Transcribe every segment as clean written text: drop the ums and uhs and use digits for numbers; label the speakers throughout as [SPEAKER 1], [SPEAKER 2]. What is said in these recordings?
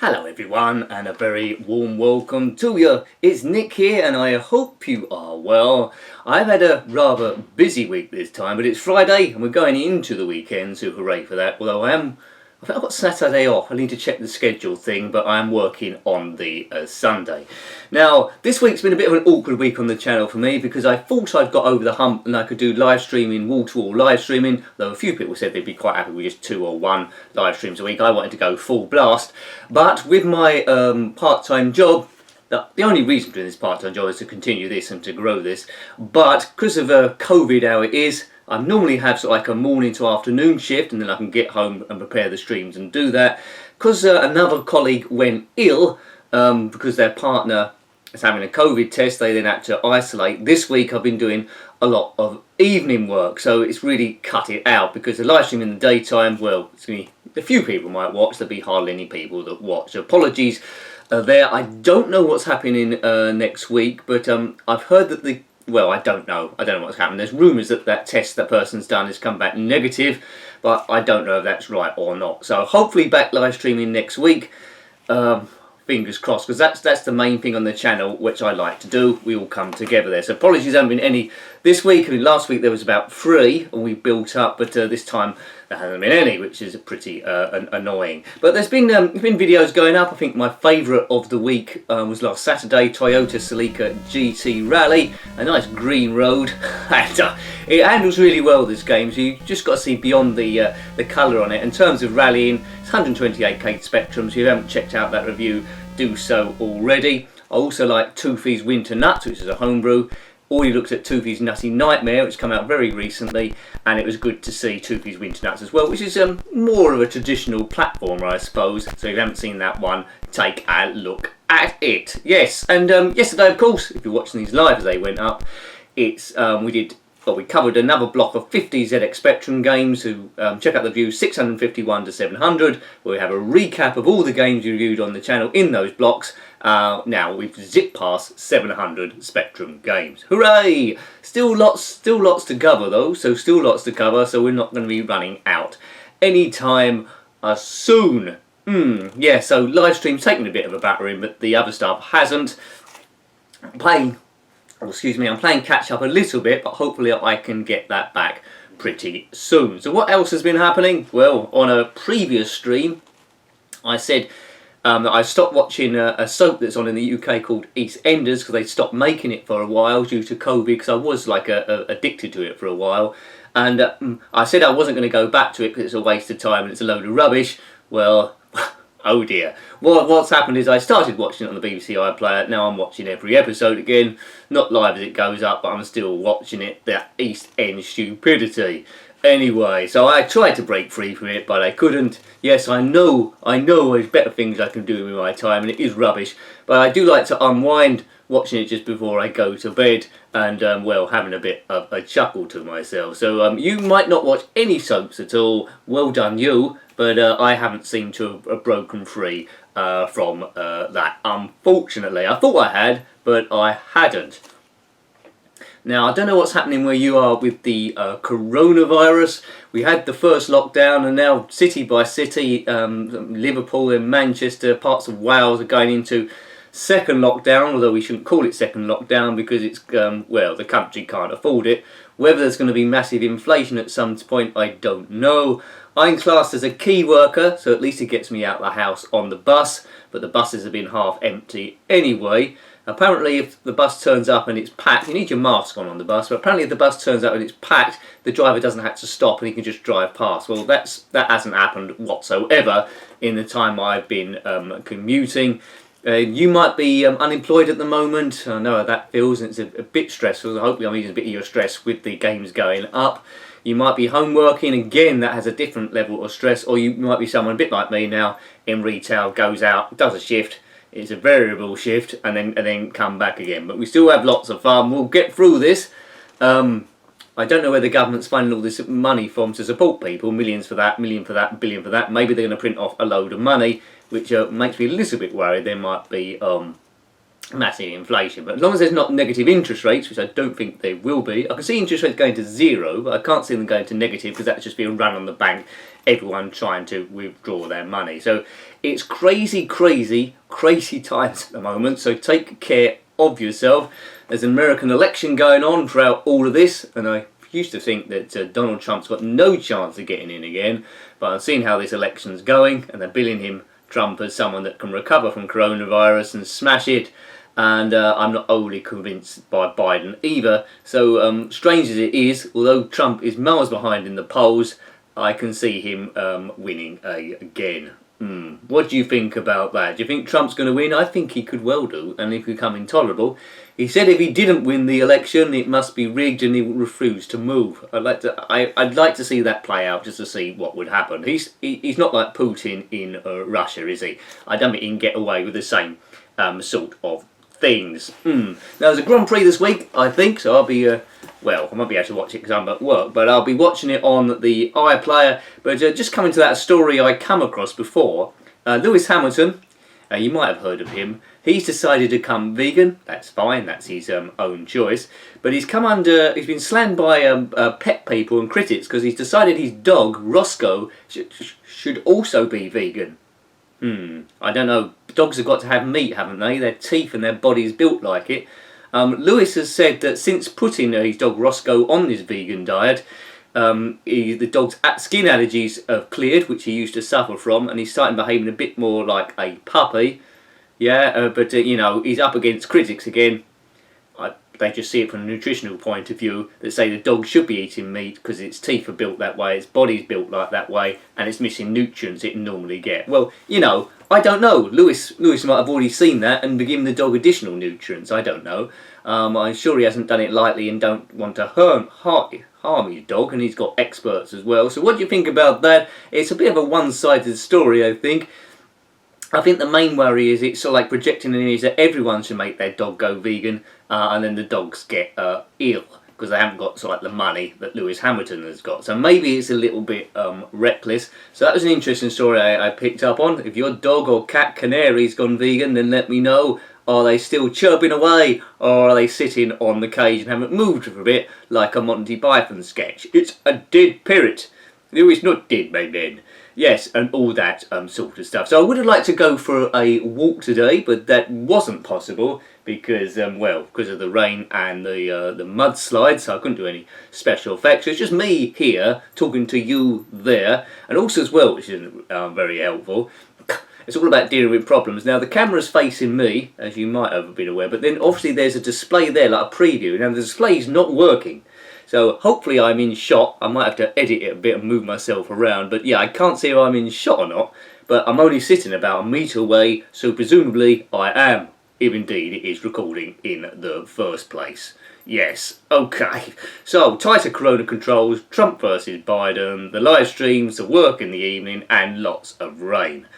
[SPEAKER 1] Hello everyone, and a very warm welcome to you. It's Nick here, and I hope you are well. I've had a rather busy week this time, but it's Friday and we're going into the weekend, so hooray for that. Although I think I've got Saturday off. I need to check the schedule thing, but I'm working on the Sunday. Now, this week's been a bit of an awkward week on the channel for me because I thought I'd got over the hump and I could do live streaming, wall-to-wall live streaming, though a few people said they'd be quite happy with just 2 or 1 live streams a week. I wanted to go full blast, but with my part-time job, the only reason for doing this part-time job is to continue this and to grow this, but because of COVID how it is, I normally have sort of like a morning to afternoon shift, and then I can get home and prepare the streams and do that. Because another colleague went ill because their partner is having a COVID test, they then had to isolate. This week I've been doing a lot of evening work, so it's really cut it out because the live stream in the daytime, well, it's going to be a few people might watch, there'll be hardly any people that watch. So apologies there. I don't know what's happening next week, but I've heard that well, I don't know what's happened. There's rumours that that test that person's done has come back negative, but I don't know if that's right or not. So hopefully back live streaming next week. Fingers crossed, because that's the main thing on the channel, which I like to do. We all come together there. So apologies, there haven't been any this week. I mean, last week there was about 3, and we built up, but this time there hasn't been any, which is pretty annoying. But there's been videos going up. I think my favourite of the week was last Saturday, Toyota Celica GT Rally, a nice green road, and it handles really well, this game. So you just got to see beyond the colour on it. In terms of rallying, it's 128k Spectrum. So if you haven't checked out that review, do so already. I also like Toothy's Winter Nuts, which is a homebrew. Already looked at Toothy's Nutty Nightmare, which came out very recently, and it was good to see Toothy's Winter Nuts as well, which is more of a traditional platformer, I suppose. So if you haven't seen that one, take a look at it. Yes, and yesterday, of course, if you're watching these live as they went up, it's we covered another block of 50 ZX Spectrum games. So check out the view 651 to 700, where we have a recap of all the games you reviewed on the channel in those blocks. Now we've zipped past 700 Spectrum games. Hooray! Still lots to cover though. So still lots to cover. So we're not going to be running out anytime soon. Yeah. So live stream's taking a bit of a battering, but the other stuff hasn't. I'm playing catch up a little bit, but hopefully I can get that back pretty soon. So what else has been happening? Well, on a previous stream, I said that I stopped watching a soap that's on in the UK called EastEnders because they stopped making it for a while due to COVID, because I was like addicted to it for a while. And I said I wasn't going to go back to it because it's a waste of time and it's a load of rubbish. Well, oh dear. What's happened is I started watching it on the BBC iPlayer. Now I'm watching every episode again. Not live as it goes up, but I'm still watching it. That East End stupidity. Anyway, so I tried to break free from it, but I couldn't. Yes, I know there's better things I can do with my time, and it is rubbish. But I do like to unwind watching it just before I go to bed, and well, having a bit of a chuckle to myself. So you might not watch any soaps at all. Well done you. But I haven't seemed to have broken free from that, unfortunately. I thought I had, but I hadn't. Now, I don't know what's happening where you are with the coronavirus. We had the first lockdown, and now city by city, Liverpool and Manchester, parts of Wales are going into second lockdown, although we shouldn't call it second lockdown because it's, well, the country can't afford it. Whether there's going to be massive inflation at some point, I don't know. I'm classed as a key worker, so at least it gets me out of the house on the bus, but the buses have been half empty anyway. Apparently if the bus turns up and it's packed, you need your mask on the bus, but apparently if the bus turns up and it's packed, the driver doesn't have to stop and he can just drive past. Well, that hasn't happened whatsoever in the time I've been commuting. You might be unemployed at the moment. I know how that feels, and it's a bit stressful. Hopefully I'm easing a bit of your stress with the games going up. You might be home working, again that has a different level of stress, or you might be someone a bit like me now in retail, goes out, does a shift, it's a variable shift, and then come back again. But we still have lots of fun, we'll get through this. I don't know where the government's finding all this money from to support people, millions for that, million for that, billion for that. Maybe they're going to print off a load of money, which makes me a little bit worried. There might be massive inflation. But as long as there's not negative interest rates, which I don't think they will be, I can see interest rates going to zero, but I can't see them going to negative because that's just be a run on the bank, everyone trying to withdraw their money. So it's crazy, crazy, crazy times at the moment, so take care of yourself. There's an American election going on throughout all of this, and I used to think that Donald Trump's got no chance of getting in again, but I've seen how this election's going, and they're billing him, Trump, as someone that can recover from coronavirus and smash it, and I'm not overly convinced by Biden either. So strange as it is, although Trump is miles behind in the polls, I can see him winning again. What do you think about that? Do you think Trump's going to win? I think he could well do, and it could become intolerable. He said if he didn't win the election, it must be rigged, and he would refuse to move. I'd like to see that play out just to see what would happen. He's not like Putin in Russia, is he? I don't think he can get away with the same sort of things. Now there's a Grand Prix this week, I think, so I'll be well, I won't be able to watch it because I'm at work, but I'll be watching it on the iPlayer. But just coming to that story I come across before, Lewis Hamilton, you might have heard of him. He's decided to become vegan. That's fine, that's his own choice. But he's been slammed by pet people and critics because he's decided his dog, Roscoe, should also be vegan. I don't know. Dogs have got to have meat, haven't they? Their teeth and their body's built like it. Lewis has said that since putting his dog Roscoe on this vegan diet, the dog's skin allergies have cleared, which he used to suffer from, and he's starting behaving a bit more like a puppy. Yeah, but you know, he's up against critics again. They just see it from a nutritional point of view that say the dog should be eating meat because its teeth are built that way, its body's built like that way, and it's missing nutrients it normally get. Well, you know, I don't know. Lewis might have already seen that and given the dog additional nutrients. I don't know. I'm sure he hasn't done it lightly and don't want to harm his dog, and he's got experts as well. So what do you think about that? It's a bit of a one-sided story, I think. I think the main worry is it's sort of like projecting an image that everyone should make their dog go vegan, and then the dogs get ill because they haven't got sort of like the money that Lewis Hamilton has got. So maybe it's a little bit reckless. So that was an interesting story I picked up on. If your dog or cat canary's gone vegan, then let me know. Are they still chirping away, or are they sitting on the cage and haven't moved for a bit, like a Monty Python sketch? It's a dead parrot. No, it's not dead, my man. Yes, and all that sort of stuff. So I would have liked to go for a walk today, but that wasn't possible because, well, because of the rain and the mudslide, so I couldn't do any special effects. So it's just me here talking to you there, and also as well, which isn't very helpful. It's all about dealing with problems. Now the camera's facing me, as you might have been aware, but then obviously there's a display there, like a preview. Now the display's not working. So hopefully I'm in shot. I might have to edit it a bit and move myself around. But yeah, I can't see if I'm in shot or not. But I'm only sitting about a metre away, so presumably I am, if indeed it is recording in the first place. Yes, okay. So, tighter corona controls, Trump versus Biden, the live streams, the work in the evening, and lots of rain.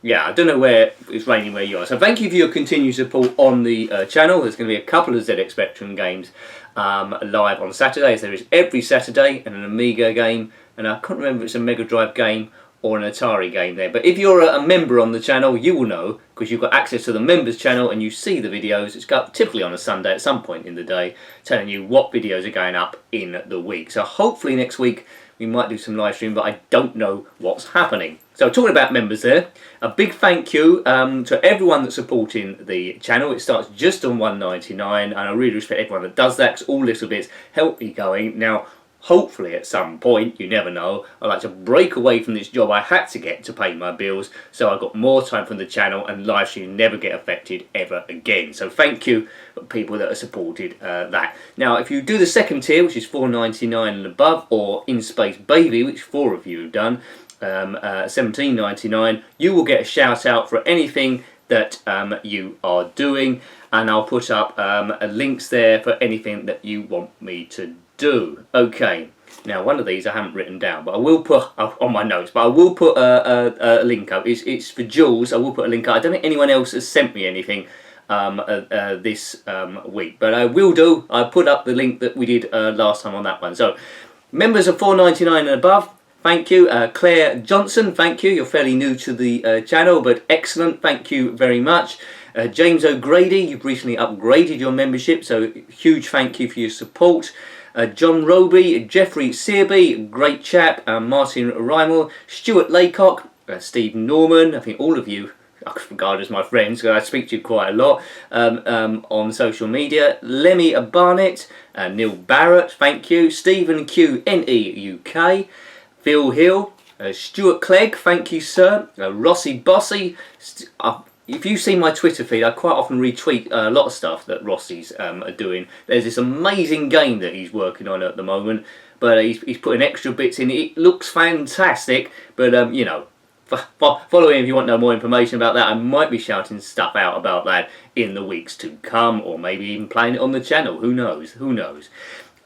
[SPEAKER 1] Yeah, I don't know where it's raining where you are. So thank you for your continued support on the channel. There's going to be a couple of ZX Spectrum games live on Saturday, as there is every Saturday, and an Amiga game, and I can't remember if it's a Mega Drive game or an Atari game there. But if you're a member on the channel, you will know, because you've got access to the members channel and you see the videos. It's got typically on a Sunday at some point in the day, telling you what videos are going up in the week. So hopefully next week we might do some live stream, but I don't know what's happening. So talking about members there, a big thank you to everyone that's supporting the channel. It starts just on $1.99, and I really respect everyone that does that, because all little bits help me going. Now, hopefully at some point, you never know, I'd like to break away from this job I had to get to pay my bills, so I got more time from the channel and live stream never get affected ever again. So thank you for people that have supported that. Now, if you do the second tier, which is $4.99 and above, or In Space Baby, which 4 of you have done, $17.99, you will get a shout out for anything that you are doing, and I'll put up links there for anything that you want me to do. Okay, now one of these I haven't written down, but I will put on my notes, but I will put a link up. It's for Jules. I will put a link up. I don't think anyone else has sent me anything this week, but I will do. I put up the link that we did last time on that one. So members of $4.99 and above, thank you. Claire Johnson, thank you. You're fairly new to the channel, but excellent. Thank you very much. James O'Grady, you've recently upgraded your membership, so huge thank you for your support. John Roby, Jeffrey Searby, great chap, Martin Rymel, Stuart Laycock, Steve Norman, I think all of you I regard as my friends, because I speak to you quite a lot on social media. Lemmy Barnett, Neil Barrett, thank you. Stephen Q, NE UK, Phil Hill, Stuart Clegg, thank you sir. Rossi Bossy, if you see my Twitter feed, I quite often retweet a lot of stuff that Rossi's are doing. There's this amazing game that he's working on at the moment, but he's putting extra bits in. It looks fantastic, but you know, follow him if you want to know more information about that. I might be shouting stuff out about that in the weeks to come, or maybe even playing it on the channel. Who knows? Who knows?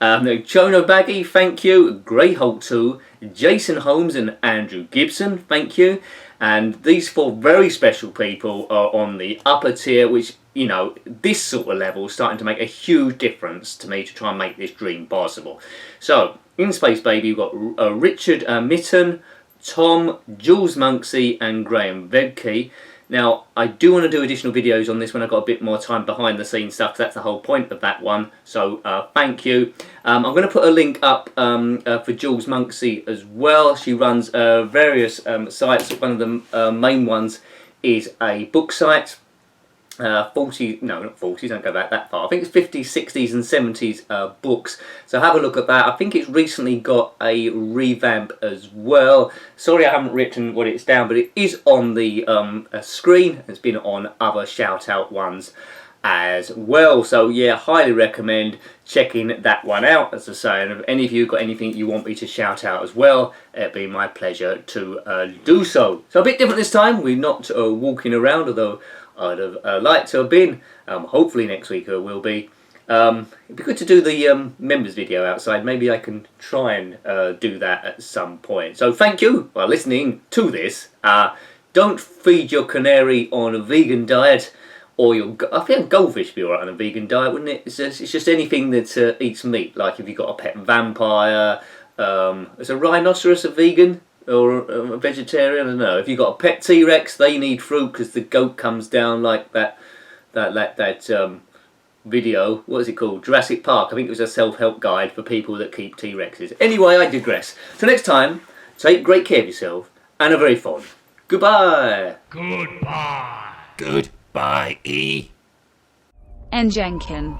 [SPEAKER 1] Chono Baggy, thank you. Greyholt 2, Jason Holmes and Andrew Gibson, thank you. And these 4 very special people are on the upper tier, which, you know, this sort of level is starting to make a huge difference to me to try and make this dream possible. So, in Space Baby, we've got Richard Mitten, Tom, Jules Monksy and Graham Vedke. Now, I do want to do additional videos on this when I've got a bit more time behind the scenes stuff, because that's the whole point of that one. So, thank you. I'm going to put a link up for Jules Monksy as well. She runs various sites. One of the main ones is a book site. 40, no not 40s, don't go back that far. I think it's 50s, 60s and 70s books. So have a look at that. I think it's recently got a revamp as well. Sorry I haven't written what it's down, but it is on the screen. It's been on other shout out ones as well. So yeah, highly recommend checking that one out. As I say, and if any of you got anything you want me to shout out as well, it'd be my pleasure to do so. So a bit different this time. We're not walking around, although I'd have liked to have been. Hopefully next week I will be. It'd be good to do the members video outside. Maybe I can try and do that at some point. So thank you for listening to this. Don't feed your canary on a vegan diet, or your, I think goldfish would be alright on a vegan diet, wouldn't it? It's just anything that eats meat. Like if you've got a pet vampire, is a rhinoceros a vegan? Or a vegetarian, I don't know. If you've got a pet T-Rex, they need fruit because the goat comes down like that video, what is it called? Jurassic Park. I think it was a self-help guide for people that keep T-Rexes. Anyway, I digress. So next time, take great care of yourself and a very fond goodbye.
[SPEAKER 2] Goodbye. Goodbye, E.
[SPEAKER 3] And Jenkin.